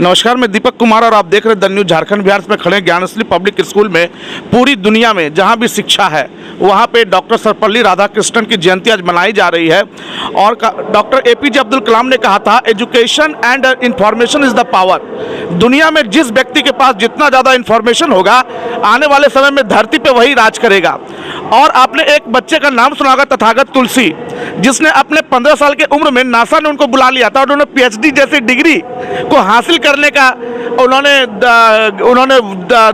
नमस्कार, मैं दीपक कुमार और आप देख रहे हैं द न्यूज़ झारखंड बिहार में खड़े ज्ञानश्री पब्लिक स्कूल में। पूरी दुनिया में जहां भी शिक्षा है वहां पे डॉक्टर सर्वपल्ली राधाकृष्णन की जयंती आज मनाई जा रही है। और डॉक्टर एपीजे अब्दुल कलाम ने कहा था, education and information is the power. दुनिया में जिस व्यक्ति के पास जितना ज़्यादा इंफॉर्मेशन होगा, आने वाले समय में धरती पर वही राज करेगा। और आपने एक बच्चे का नाम सुना होगा, तथागत तुलसी, जिसने अपने 15 साल की उम्र में नासा ने उनको बुला लिया था और उन्होंने पीएचडी जैसी डिग्री को हासिल करने का उन्होंने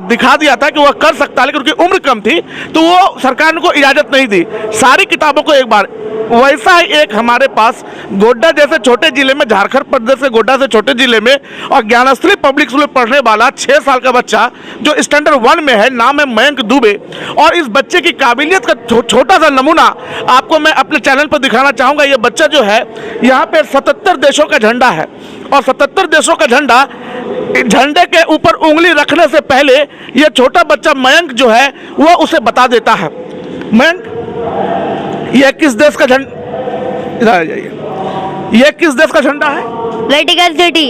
दिखा दिया था कि वह कर सकता है, लेकिन उनकी उम्र कम थी तो वो सरकार ने को इजाज़त नहीं दी सारी किताबों को एक बार। वैसा ही एक हमारे पास गोड्डा जैसे छोटे जिले में, झारखंड प्रदेश के गोड्डा से छोटे जिले में, और ज्ञानश्री पब्लिक स्कूल में पढ़ने वाला 6 साल का बच्चा जो स्टैंडर्ड 1 में है, नाम है मयंक दुबे। और इस बच्चे की काबिलियत का छोटा सा नमूना आपको मैं अपने चैनल पर दिखाना चाहूँगा। ये बच्चा जो है, यहाँ पे 77 देशों का झंडा है और 77 देशों का झंडे के ऊपर उंगली रखने से पहले ये छोटा बच्चा मयंक जो है वो उसे बता देता है। मयंक, ये किस देश का झंडा, इधर आ जाइए, ये किस देश का झंडा है? Vatican city.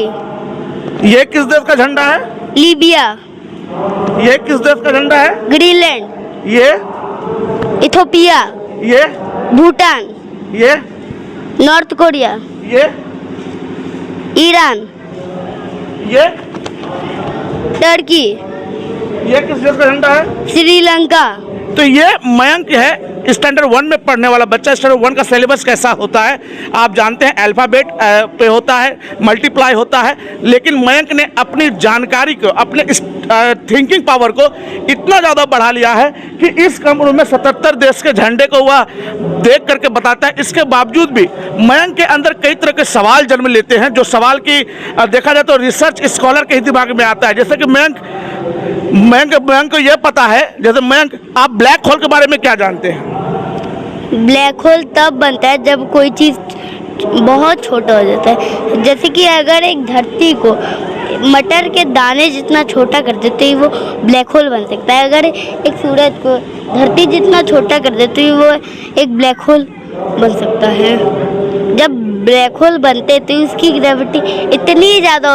ये किस देश का झंडा है? लीबिया। ये किस देश का झंडा है? ग्रीनलैंड। ये इथोपिया। ये भूटान। ये नॉर्थ कोरिया। ये ईरान। ये टर्की। ये किस देश का झंडा है? श्रीलंका। तो ये मयंक है, स्टैंडर्ड 1 में पढ़ने वाला बच्चा। स्टैंडर्ड 1 का सिलेबस कैसा होता है आप जानते हैं, अल्फ़ाबेट पे होता है, मल्टीप्लाई होता है। लेकिन मयंक ने अपनी जानकारी को, अपने थिंकिंग पावर को इतना ज़्यादा बढ़ा लिया है कि इस कम उम्र में 77 देश के झंडे को वह देख करके बताता है। इसके बावजूद भी मयंक के अंदर कई तरह के सवाल जन्म लेते हैं, जो सवाल की देखा जाए तो रिसर्च स्कॉलर के ही दिमाग में आता है। जैसे कि मयंक को यह पता है, जैसे मयंक, आप ब्लैक होल के बारे में क्या जानते हैं? ब्लैक होल तब बनता है जब कोई चीज़ बहुत छोटा हो जाता है। जैसे कि अगर एक धरती को मटर के दाने जितना छोटा कर देते ही वो ब्लैक होल बन सकता है। अगर एक सूरज को धरती जितना छोटा कर देते ही वो एक ब्लैक होल बन सकता है। जब ब्लैक होल बनते तो उसकी ग्रेविटी इतनी ज़्यादा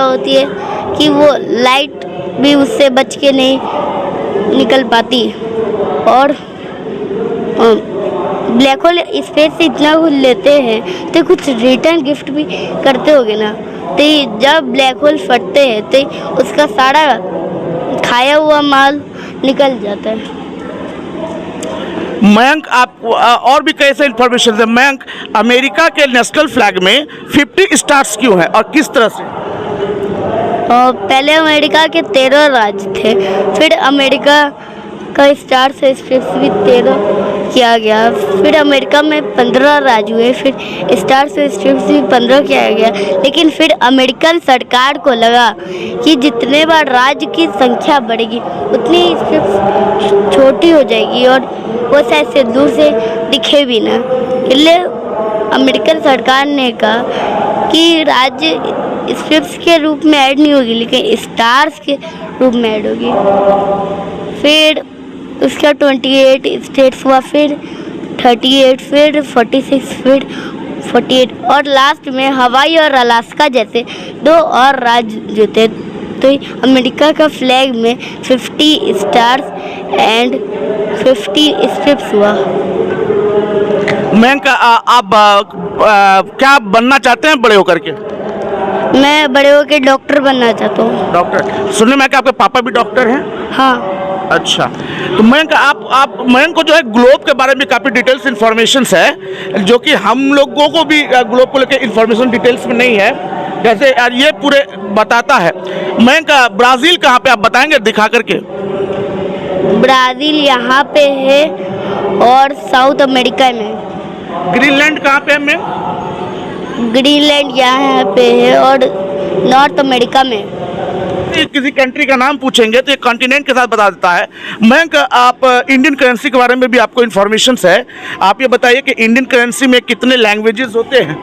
होती है कि वो लाइट भी उससे बच के नहीं निकल पाती। और ब्लैक होल स्पेस से इतना कुछ लेते हैं तो कुछ रिटर्न गिफ्ट भी करते होगे ना। तो जब ब्लैक होल फटते हैं तो उसका सारा खाया हुआ माल निकल जाता है। मयंक, आप और भी कैसे इंफॉर्मेशन है? मयंक, अमेरिका के नेशनल फ्लैग में 50 स्टार्स क्यों हैं और किस तरह से? पहले अमेरिका के 13 राज्य थे, फिर अमेरिका का स्टार से स्ट्रिप्स भी 13 किया गया। फिर अमेरिका में 15 राज्य हुए, फिर स्टार से स्ट्रिप्स भी 15 किया गया। लेकिन फिर अमेरिकन सरकार को लगा कि जितने बार राज्य की संख्या बढ़ेगी उतनी स्ट्रिप्स छोटी हो जाएगी और वो शायद से दूर से दिखे भी ना। इसलिए अमेरिकन सरकार ने कहा कि राज्य स्ट्रिप्स के रूप में ऐड नहीं होगी, लेकिन स्टार्स के रूप में ऐड होगी। फिर उसका 28 स्टेट्स हुआ, फिर 38, फिर 46, फिर 48 और लास्ट में हवाई और अलास्का जैसे 2 और राज्य जो थे। तो अमेरिका का फ्लैग में 50 स्टार्स एंड 50 स्ट्रिप्स हुआ। मयंक, आप क्या बनना चाहते हैं बड़े होकर के? मैं बड़े होकर डॉक्टर बनना चाहता हूँ। डॉक्टर? सुनने में कि आपके पापा भी डॉक्टर हैं? हाँ। अच्छा, तो मयंक, आप मयंक को जो है ग्लोब के बारे में काफ़ी डिटेल्स इन्फॉर्मेशन है, जो कि हम लोगों को भी ग्लोब को लेकर इन्फॉर्मेशन डिटेल्स में नहीं है। जैसे ये पूरे बताता है। मयंक, ब्राज़ील कहाँ पे आप बताएंगे दिखा करके? ब्राज़ील यहाँ पे है और साउथ अमेरिका में। ग्रीनलैंड कहाँ पे है मयंक? ग्रीनलैंड यहाँ पे है और नॉर्थ अमेरिका में। किसी कंट्री का नाम पूछेंगे तो ये कॉन्टिनेंट के साथ बता देता है। मयंक, आप इंडियन करेंसी के बारे में भी आपको इन्फॉर्मेशन है, आप ये बताइए कि इंडियन करेंसी में कितने लैंग्वेजेस होते हैं?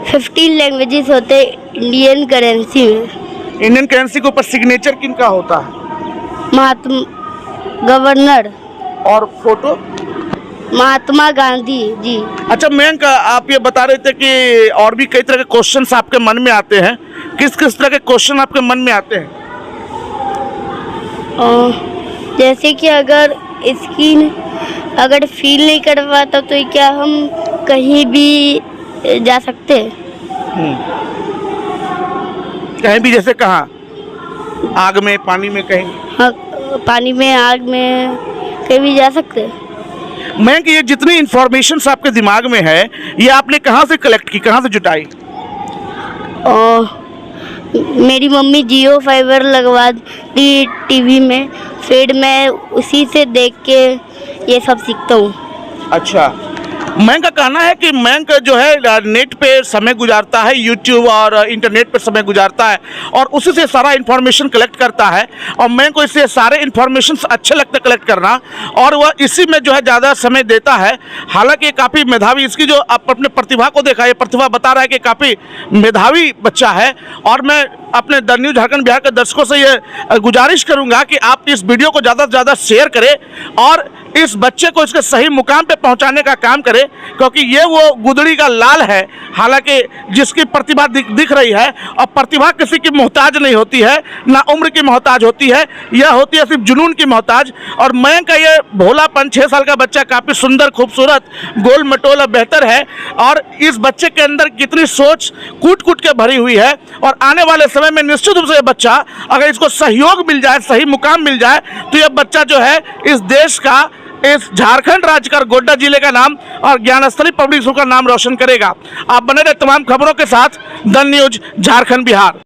15 लैंग्वेजेस होते हैं इंडियन करेंसी में। इंडियन करेंसी के ऊपर सिग्नेचर किनका होता है? महात्मा गवर्नर। और फोटो? महात्मा गांधी जी। अच्छा मयंक, आप ये बता रहे थे कि और भी कई तरह के क्वेश्चंस आपके मन में आते हैं, किस किस तरह के क्वेश्चन आपके मन में आते हैं? जैसे कि अगर स्किन अगर फील नहीं कर पाता तो क्या हम कहीं भी जा सकते हैं? कहीं भी, जैसे कहाँ? आग में, पानी में, कहीं? हाँ, पानी में, आग में, कहीं भी जा सकते हैं। मयंक, ये जितनी इंफॉर्मेशन आपके दिमाग में है, ये आपने कहाँ से कलेक्ट की, कहाँ से जुटाई? मेरी मम्मी जियो फाइबर लगवा दी टीवी में, फिर मैं उसी से देख के ये सब सीखता हूँ। अच्छा, मयंक का कहना है कि मयंक जो है नेट पे समय गुजारता है, यूट्यूब और इंटरनेट पे समय गुजारता है और उसी से सारा इन्फॉर्मेशन कलेक्ट करता है और मयंक को इससे सारे इन्फॉर्मेशन अच्छे लगते कलेक्ट करना और वह इसी में जो है ज़्यादा समय देता है। हालांकि काफ़ी मेधावी, इसकी जो आप अपने प्रतिभा को देखा, ये प्रतिभा बता रहा है कि काफ़ी मेधावी बच्चा है और मैं अपने द न्यूज़ झारखंड बिहार के दर्शकों से ये गुजारिश करूँगा कि आप इस वीडियो को ज़्यादा से ज़्यादा शेयर करें और इस बच्चे को इसके सही मुकाम पे पहुंचाने का काम करे, क्योंकि ये वो गुदड़ी का लाल है, हालांकि जिसकी प्रतिभा दिख रही है। और प्रतिभा किसी की मोहताज नहीं होती है, ना उम्र की मोहताज होती है, यह होती है सिर्फ जुनून की मोहताज। और मयंक का ये भोलापन, 6 साल का बच्चा काफ़ी सुंदर, खूबसूरत, गोल मटोल और बेहतर है और इस बच्चे के अंदर कितनी सोच कूट कूट के भरी हुई है और आने वाले समय में निश्चित रूप से ये बच्चा, अगर इसको सहयोग मिल जाए, सही मुकाम मिल जाए, तो यह बच्चा जो है इस देश का, इस झारखंड राज्य का, गोड्डा जिले का नाम और ज्ञानस्थली पब्लिक स्कूल का नाम रोशन करेगा। आप बने रहे तमाम खबरों के साथ द न्यूज़ झारखंड बिहार।